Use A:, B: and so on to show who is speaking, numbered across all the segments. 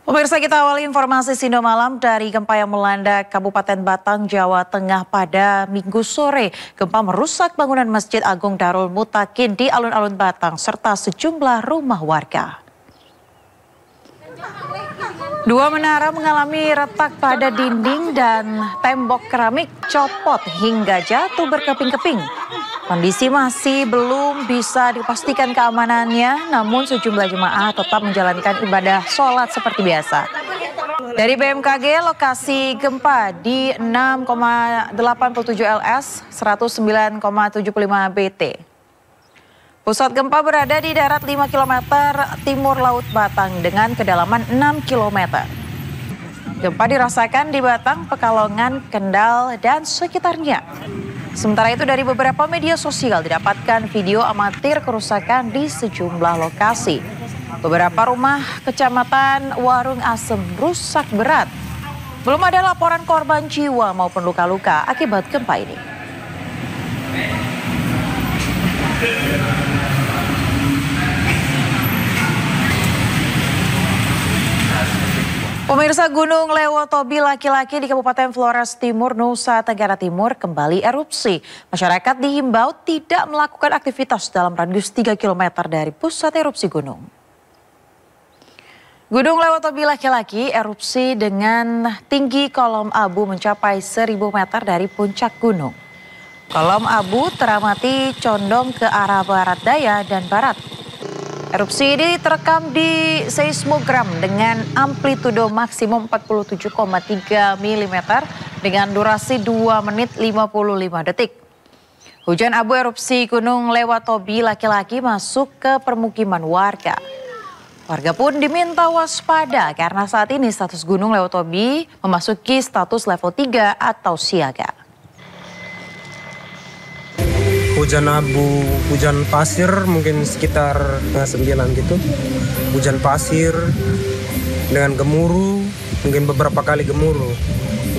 A: Pemirsa, kita awali informasi Sindo Malam dari gempa yang melanda Kabupaten Batang, Jawa Tengah pada Minggu sore. Gempa merusak bangunan Masjid Agung Darul Mutakin di alun-alun Batang serta sejumlah rumah warga. Dua menara mengalami retak pada dinding dan tembok keramik copot hingga jatuh berkeping-keping. Kondisi masih belum bisa dipastikan keamanannya, namun sejumlah jemaah tetap menjalankan ibadah sholat seperti biasa. Dari BMKG, lokasi gempa di 6,87 LS, 109,75 BT. Pusat gempa berada di darat 5 km timur Laut Batang dengan kedalaman 6 km. Gempa dirasakan di Batang, Pekalongan, Kendal, dan sekitarnya. Sementara itu dari beberapa media sosial didapatkan video amatir kerusakan di sejumlah lokasi. Beberapa rumah kecamatan Warung Asem rusak berat. Belum ada laporan korban jiwa maupun luka-luka akibat gempa ini. Pemirsa, Gunung Lewotobi laki-laki di Kabupaten Flores Timur, Nusa Tenggara Timur kembali erupsi. Masyarakat dihimbau tidak melakukan aktivitas dalam radius 3 km dari pusat erupsi gunung. Gunung Lewotobi laki-laki erupsi dengan tinggi kolom abu mencapai 1000 meter dari puncak gunung. Kolom abu teramati condong ke arah barat daya dan barat. Erupsi ini terekam di seismogram dengan amplitudo maksimum 47,3 mm dengan durasi 2 menit 55 detik. Hujan abu erupsi Gunung Lewotobi laki-laki masuk ke permukiman warga. Warga pun diminta waspada karena saat ini status Gunung Lewotobi memasuki status level 3 atau siaga.
B: Hujan abu, hujan pasir mungkin sekitar 9 gitu. Hujan pasir dengan gemuruh, mungkin beberapa kali gemuruh.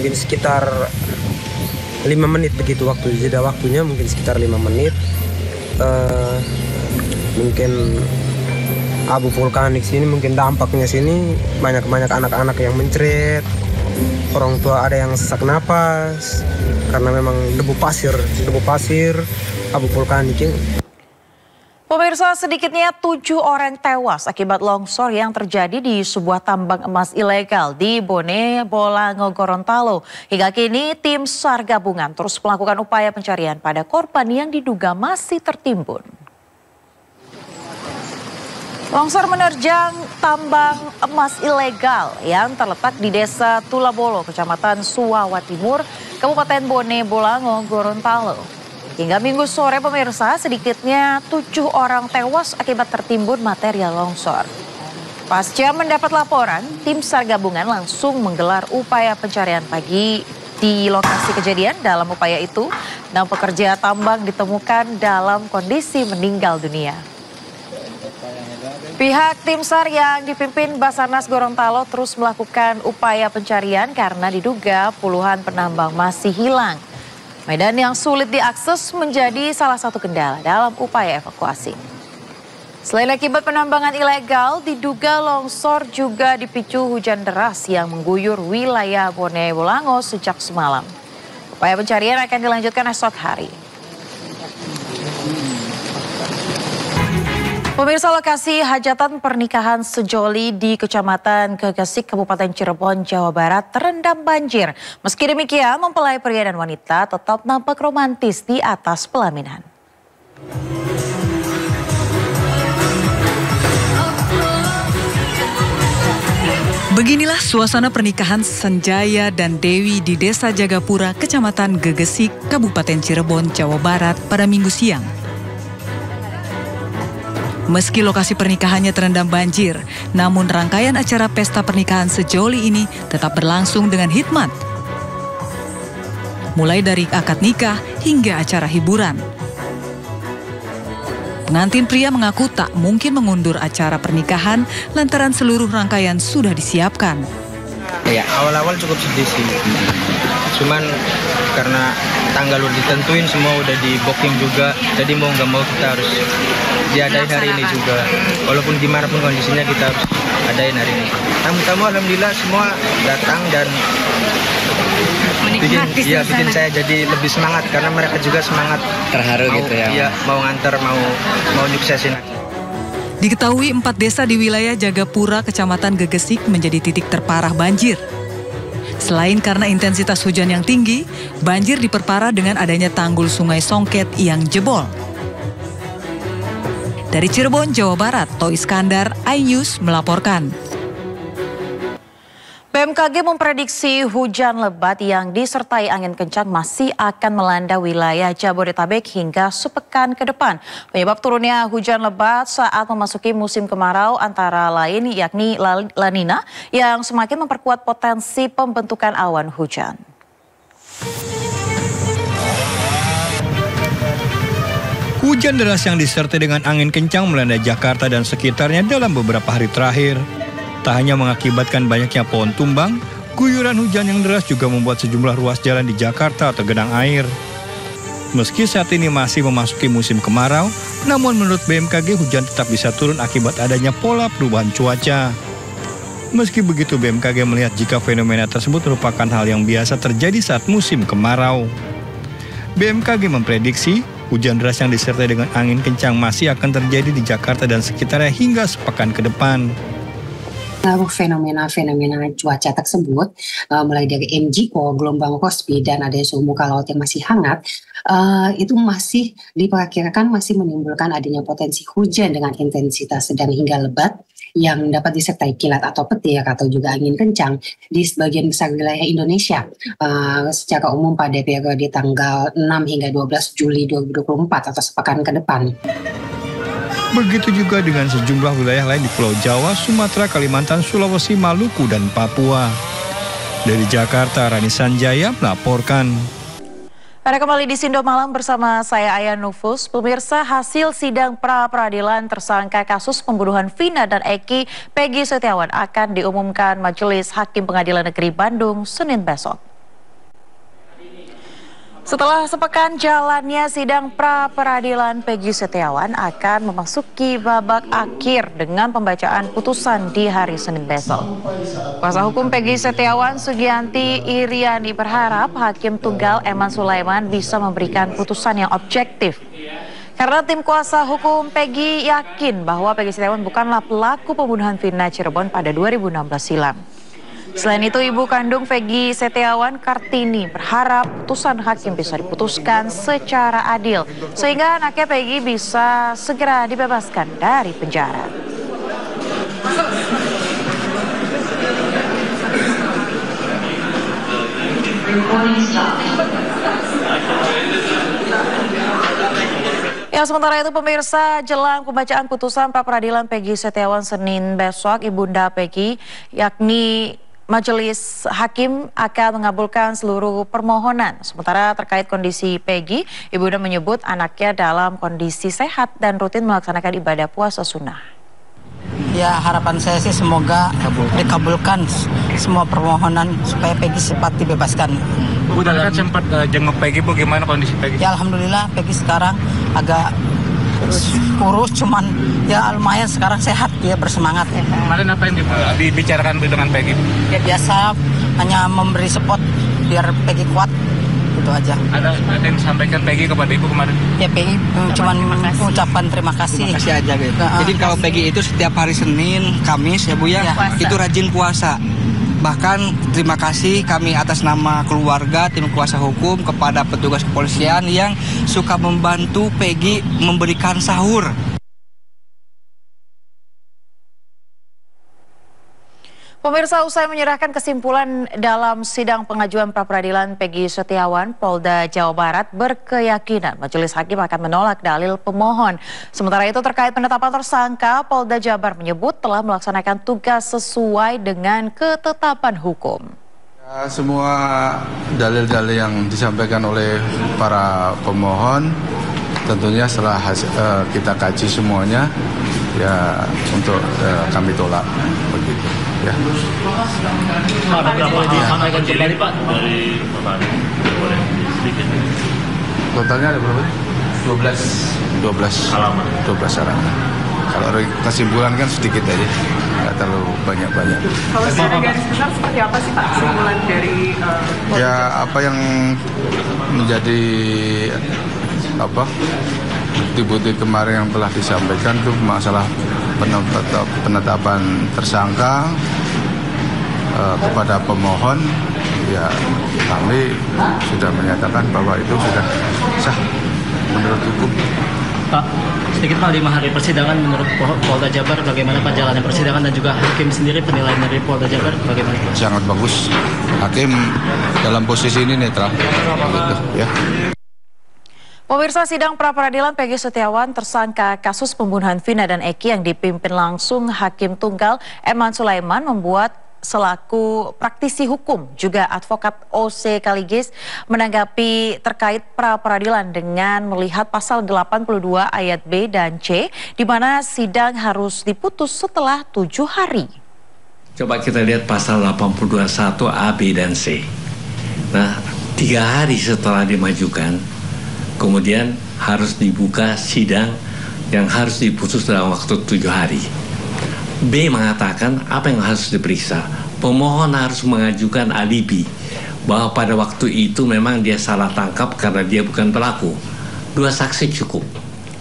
B: Mungkin sekitar 5 menit begitu waktu. Jeda waktunya mungkin sekitar 5 menit. Mungkin abu vulkanik sini, mungkin dampaknya sini banyak anak-anak yang mencret. Orang tua ada yang sesak napas karena memang debu pasir, abu vulkanik ini.
A: Pemirsa, sedikitnya 7 orang tewas akibat longsor yang terjadi di sebuah tambang emas ilegal di Bone Bolango, Gorontalo. Hingga kini tim SAR gabungan terus melakukan upaya pencarian pada korban yang diduga masih tertimbun. Longsor menerjang tambang emas ilegal yang terletak di Desa Tulabolo, Kecamatan Suwawa Timur, Kabupaten Bone Bolango, Gorontalo. Hingga Minggu sore, pemirsa, sedikitnya 7 orang tewas akibat tertimbun material longsor. Pasca mendapat laporan, tim SAR gabungan langsung menggelar upaya pencarian pagi di lokasi kejadian. Dalam upaya itu, 6 pekerja tambang ditemukan dalam kondisi meninggal dunia. Pihak tim SAR yang dipimpin Basarnas Gorontalo terus melakukan upaya pencarian karena diduga puluhan penambang masih hilang. Medan yang sulit diakses menjadi salah satu kendala dalam upaya evakuasi. Selain akibat penambangan ilegal, diduga longsor juga dipicu hujan deras yang mengguyur wilayah Bone Bolango sejak semalam. Upaya pencarian akan dilanjutkan esok hari. Pemirsa, lokasi hajatan pernikahan sejoli di Kecamatan Gegesik, Kabupaten Cirebon, Jawa Barat terendam banjir. Meski demikian, mempelai pria dan wanita tetap nampak romantis di atas pelaminan.
C: Beginilah suasana pernikahan Sanjaya dan Dewi di Desa Jagapura, Kecamatan Gegesik, Kabupaten Cirebon, Jawa Barat pada Minggu siang. Meski lokasi pernikahannya terendam banjir, namun rangkaian acara pesta pernikahan sejoli ini tetap berlangsung dengan hikmat. Mulai dari akad nikah hingga acara hiburan. Pengantin pria mengaku tak mungkin mengundur acara pernikahan lantaran seluruh rangkaian sudah disiapkan.
D: Ya, awal-awal cukup sedih sih. Cuman karena tanggal udah ditentuin, semua udah di booking juga. Jadi mau nggak mau kita harus diadai hari ini juga. Walaupun gimana pun kondisinya kita harus adain hari ini. Tamu-tamu alhamdulillah semua datang dan bikin saya jadi lebih semangat karena mereka juga semangat,
E: terharu gitu ya.
D: Iya, mau nganter, mau nyuksesin.
C: Diketahui 4 desa di wilayah Jagapura, Kecamatan Gegesik menjadi titik terparah banjir. Selain karena intensitas hujan yang tinggi, banjir diperparah dengan adanya tanggul Sungai Songket yang jebol. Dari Cirebon, Jawa Barat, To Iskandar, iNews melaporkan.
A: BMKG memprediksi hujan lebat yang disertai angin kencang masih akan melanda wilayah Jabodetabek hingga sepekan ke depan. Penyebab turunnya hujan lebat saat memasuki musim kemarau antara lain yakni La Nina yang semakin memperkuat potensi pembentukan awan hujan.
F: Hujan deras yang disertai dengan angin kencang melanda Jakarta dan sekitarnya dalam beberapa hari terakhir. Tak hanya mengakibatkan banyaknya pohon tumbang, guyuran hujan yang deras juga membuat sejumlah ruas jalan di Jakarta tergenang air. Meski saat ini masih memasuki musim kemarau, namun menurut BMKG hujan tetap bisa turun akibat adanya pola perubahan cuaca. Meski begitu, BMKG melihat jika fenomena tersebut merupakan hal yang biasa terjadi saat musim kemarau. BMKG memprediksi hujan deras yang disertai dengan angin kencang masih akan terjadi di Jakarta dan sekitarnya hingga sepekan ke depan.
G: Pengaruh fenomena cuaca tersebut, mulai dari MGO, gelombang Rossby, dan adanya suhu muka laut yang masih hangat, itu masih diperkirakan masih menimbulkan adanya potensi hujan dengan intensitas sedang hingga lebat yang dapat disertai kilat atau petir atau juga angin kencang di sebagian besar wilayah Indonesia secara umum pada periode tanggal 6 hingga 12 Juli 2024 atau sepekan ke depan.
F: Begitu juga dengan sejumlah wilayah lain di Pulau Jawa, Sumatera, Kalimantan, Sulawesi, Maluku, dan Papua. Dari Jakarta, Rani Sanjaya melaporkan.
A: Pada kembali di Sindo Malam bersama saya Aya Nufus. Pemirsa, hasil sidang pra-peradilan tersangka kasus pembunuhan Vina dan Eki Peggy Setiawan akan diumumkan Majelis Hakim Pengadilan Negeri Bandung Senin besok. Setelah sepekan jalannya sidang pra-peradilan, Peggy Setiawan akan memasuki babak akhir dengan pembacaan putusan di hari Senin besok. Kuasa hukum Peggy Setiawan, Sugianti Iriani, berharap Hakim Tunggal Eman Sulaiman bisa memberikan putusan yang objektif. Karena tim kuasa hukum Peggy yakin bahwa Peggy Setiawan bukanlah pelaku pembunuhan Vina Cirebon pada 2016 silam. Selain itu, ibu kandung Peggy Setiawan, Kartini, berharap putusan hakim bisa diputuskan secara adil sehingga anaknya Peggy bisa segera dibebaskan dari penjara. Ya, sementara itu pemirsa, jelang pembacaan putusan pra-peradilan Peggy Setiawan Senin besok, ibunda Peggy yakni Majelis Hakim akan mengabulkan seluruh permohonan. Sementara terkait kondisi Peggy, ibunda menyebut anaknya dalam kondisi sehat dan rutin melaksanakan ibadah puasa sunnah.
H: Ya, harapan saya sih semoga dikabulkan semua permohonan supaya Peggy cepat dibebaskan.
I: Bu, tadi kan sempat jenguk Peggy, Bu, gimana kondisi Peggy?
H: Ya, alhamdulillah Peggy sekarang agak kurus, cuman ya lumayan sekarang sehat, dia bersemangat.
I: Kemarin apa yang dibicarakan dengan Peggy?
H: Ya biasa, hanya memberi support biar Peggy kuat, itu aja.
I: Ada yang disampaikan Peggy kepada Ibu kemarin?
H: Ya Peggy cuman mengucapkan terima kasih.
E: Terima kasih aja gitu. Jadi kalau Peggy itu setiap hari Senin, Kamis ya Bu ya, itu rajin puasa. Bahkan terima kasih kami atas nama keluarga, tim kuasa hukum kepada petugas kepolisian yang suka membantu Peggy memberikan sahur.
A: Pemirsa, usai menyerahkan kesimpulan dalam sidang pengajuan pra-peradilan Peggy Setiawan, Polda Jawa Barat berkeyakinan Majelis Hakim akan menolak dalil pemohon. Sementara itu terkait penetapan tersangka, Polda Jabar menyebut telah melaksanakan tugas sesuai dengan ketetapan hukum.
J: Ya, semua dalil-dalil yang disampaikan oleh para pemohon tentunya setelah kita kaji semuanya ya untuk kami tolak begitu ya.
I: Berapa disampaikan kembali Pak dari Bapak? Boleh sedikit.
J: Totalnya ada berapa? 12 halaman. Kalau kesimpulan kan sedikit aja, nggak terlalu banyak-banyak.
K: Kalau secara garis besar seperti apa sih Pak kesimpulan dari
J: ya apa yang menjadi bukti-bukti kemarin yang telah disampaikan tuh masalah penetapan tersangka kepada pemohon, ya kami sudah menyatakan bahwa itu sudah sah menurut hukum.
L: Pak, sedikit Pak, 5 hari persidangan menurut Polda Jabar bagaimana Pak jalannya persidangan dan juga hakim sendiri penilaian dari Polda Jabar bagaimana Pak?
J: Sangat bagus, hakim dalam posisi ini netral, gitu ya.
A: Pemirsa, sidang pra-peradilan Peggy Setiawan tersangka kasus pembunuhan Vina dan Eki yang dipimpin langsung Hakim Tunggal Eman Sulaiman membuat selaku praktisi hukum juga advokat OC Kaligis menanggapi terkait pra-peradilan dengan melihat pasal 82 ayat B dan C di mana sidang harus diputus setelah 7 hari.
M: Coba kita lihat pasal 82.1 A, B, dan C. Nah, 3 hari setelah dimajukan, kemudian harus dibuka sidang yang harus diputus dalam waktu 7 hari. B mengatakan apa yang harus diperiksa. Pemohon harus mengajukan alibi bahwa pada waktu itu memang dia salah tangkap karena dia bukan pelaku. 2 saksi cukup.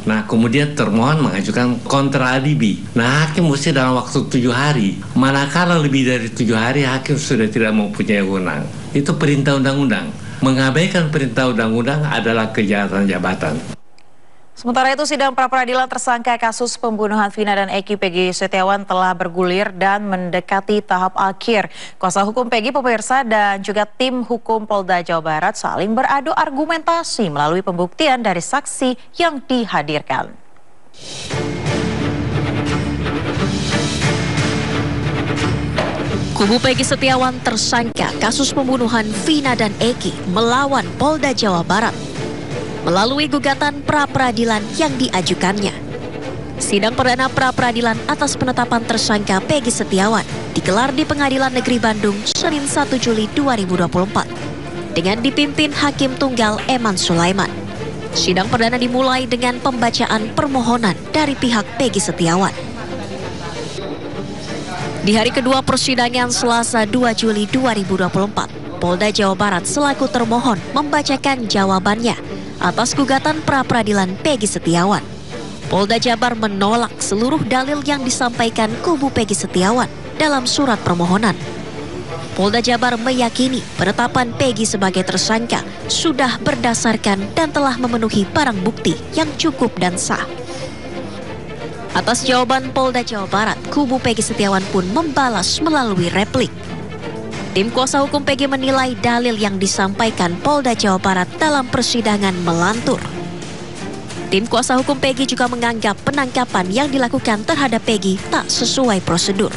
M: Nah, kemudian termohon mengajukan kontra alibi. Nah, hakim mesti dalam waktu 7 hari. Manakala lebih dari 7 hari, hakim sudah tidak mempunyai wewenang. Itu perintah undang-undang. Mengabaikan perintah undang-undang adalah kejahatan jabatan.
A: Sementara itu, sidang pra-peradilan tersangka kasus pembunuhan Vina dan Eki Peggy Setiawan telah bergulir dan mendekati tahap akhir. Kuasa hukum Peggy, pemirsa, dan juga tim hukum Polda Jawa Barat saling beradu argumentasi melalui pembuktian dari saksi yang dihadirkan.
N: Kubu Peggy Setiawan tersangka kasus pembunuhan Vina dan Eki melawan Polda Jawa Barat melalui gugatan pra-peradilan yang diajukannya. Sidang perdana pra-peradilan atas penetapan tersangka Peggy Setiawan digelar di Pengadilan Negeri Bandung Senin 1 Juli 2024 dengan dipimpin Hakim Tunggal Eman Sulaiman. Sidang perdana dimulai dengan pembacaan permohonan dari pihak Peggy Setiawan. Di hari kedua persidangan Selasa 2 Juli 2024, Polda Jawa Barat selaku termohon membacakan jawabannya atas gugatan pra-peradilan Peggy Setiawan. Polda Jabar menolak seluruh dalil yang disampaikan kubu Peggy Setiawan dalam surat permohonan. Polda Jabar meyakini penetapan Peggy sebagai tersangka sudah berdasarkan dan telah memenuhi barang bukti yang cukup dan sah. Atas jawaban Polda Jawa Barat, kubu Peggy Setiawan pun membalas melalui replik. Tim kuasa hukum Peggy menilai dalil yang disampaikan Polda Jawa Barat dalam persidangan melantur. Tim kuasa hukum Peggy juga menganggap penangkapan yang dilakukan terhadap Peggy tak sesuai prosedur.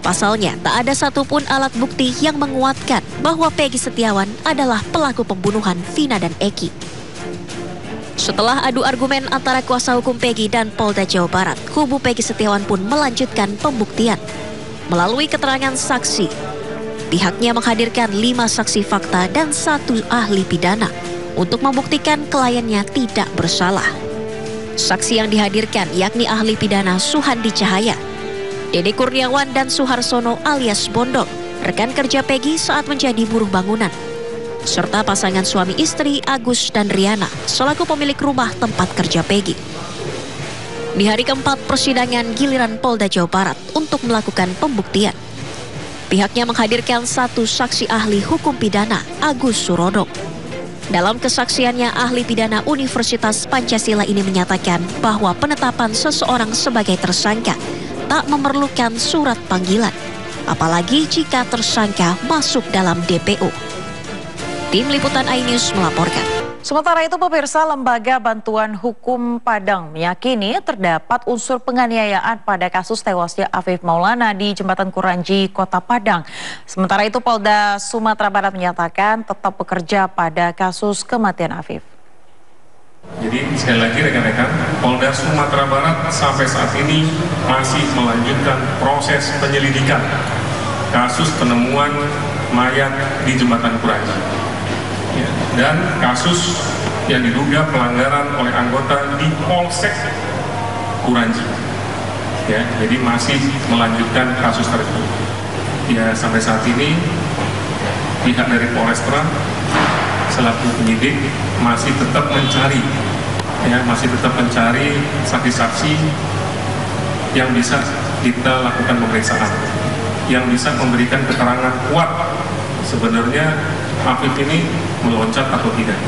N: Pasalnya, tak ada satupun alat bukti yang menguatkan bahwa Peggy Setiawan adalah pelaku pembunuhan Vina dan Eki. Setelah adu argumen antara kuasa hukum Peggy dan Polda Jawa Barat, kubu Peggy Setiawan pun melanjutkan pembuktian melalui keterangan saksi. Pihaknya menghadirkan 5 saksi fakta dan 1 ahli pidana untuk membuktikan kliennya tidak bersalah. Saksi yang dihadirkan yakni ahli pidana Suhandi Cahaya, Dede Kurniawan dan Suharsono alias Bondol, rekan kerja Peggy saat menjadi buruh bangunan, serta pasangan suami istri Agus dan Riana selaku pemilik rumah tempat kerja Peggy. Di hari keempat persidangan giliran Polda Jawa Barat untuk melakukan pembuktian. Pihaknya menghadirkan 1 saksi ahli hukum pidana, Agus Surodo. Dalam kesaksiannya, ahli pidana Universitas Pancasila ini menyatakan bahwa penetapan seseorang sebagai tersangka tak memerlukan surat panggilan, apalagi jika tersangka masuk dalam DPO. Tim Liputan iNews melaporkan.
A: Sementara itu, pemirsa, Lembaga Bantuan Hukum Padang meyakini terdapat unsur penganiayaan pada kasus tewasnya Afif Maulana di Jembatan Kuranji, Kota Padang. Sementara itu, Polda Sumatera Barat menyatakan tetap bekerja pada kasus kematian Afif.
O: Jadi sekali lagi rekan-rekan, Polda Sumatera Barat sampai saat ini masih melanjutkan proses penyelidikan kasus penemuan mayat di Jembatan Kuranji. Dan kasus yang diduga pelanggaran oleh anggota di Polsek Kuranji. ya, jadi masih melanjutkan kasus tersebut. Ya, sampai saat ini pihak dari Polrestra selaku penyidik masih tetap mencari, ya, masih tetap mencari saksi-saksi yang bisa kita lakukan pemeriksaan, yang bisa memberikan keterangan kuat sebenarnya Afif ini meloncat atau tidak,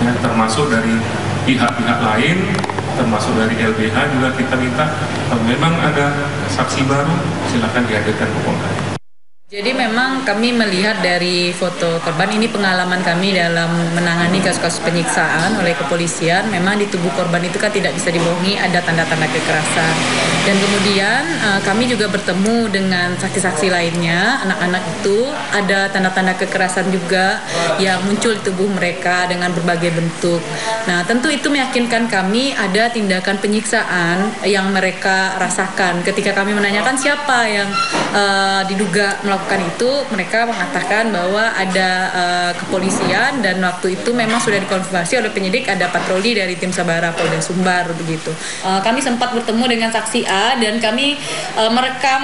O: ya, termasuk dari pihak-pihak lain, termasuk dari LBH juga kita minta kalau memang ada saksi baru silakan dihadirkan ke Polda.
P: Jadi memang kami melihat dari foto korban, ini pengalaman kami dalam menangani kasus-kasus penyiksaan oleh kepolisian, memang di tubuh korban itu kan tidak bisa dibohongi ada tanda-tanda kekerasan. Dan kemudian kami juga bertemu dengan saksi-saksi lainnya, anak-anak itu ada tanda-tanda kekerasan juga yang muncul di tubuh mereka dengan berbagai bentuk. Nah, tentu itu meyakinkan kami ada tindakan penyiksaan yang mereka rasakan. Ketika kami menanyakan siapa yang diduga melakukan itu, mereka mengatakan bahwa ada kepolisian dan waktu itu memang sudah dikonfirmasi oleh penyidik ada patroli dari tim Sabara Polda Sumbar begitu. Kami sempat bertemu dengan saksi A dan kami merekam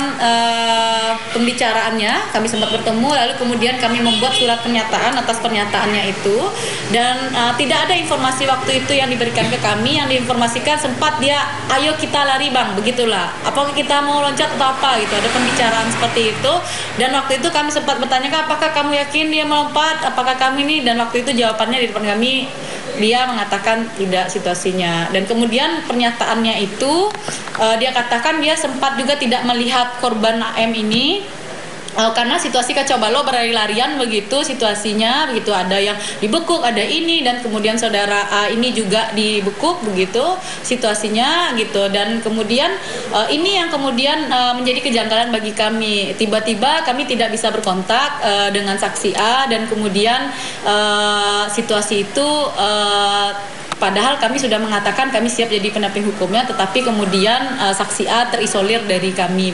P: pembicaraannya, kami sempat bertemu lalu kemudian kami membuat surat pernyataan atas pernyataannya itu dan tidak ada informasi waktu itu yang diberikan ke kami, yang diinformasikan sempat dia ayo kita lari bang, begitulah, apakah kita mau loncat atau apa gitu, ada pembicaraan seperti itu. Dan waktu itu kami sempat bertanya, apakah kamu yakin dia melompat, apakah kami ini, dan waktu itu jawabannya di depan kami dia mengatakan tidak situasinya. Dan kemudian pernyataannya itu dia katakan dia sempat juga tidak melihat korban AM ini karena situasi kacau balau, berlari-larian begitu situasinya, begitu ada yang dibekuk, ada ini, dan kemudian saudara A ini juga dibekuk begitu situasinya gitu. Dan kemudian ini yang kemudian menjadi kejanggalan bagi kami, tiba-tiba kami tidak bisa berkontak dengan saksi A dan kemudian situasi itu padahal kami sudah mengatakan kami siap jadi pendamping hukumnya, tetapi kemudian saksi A terisolir dari kami.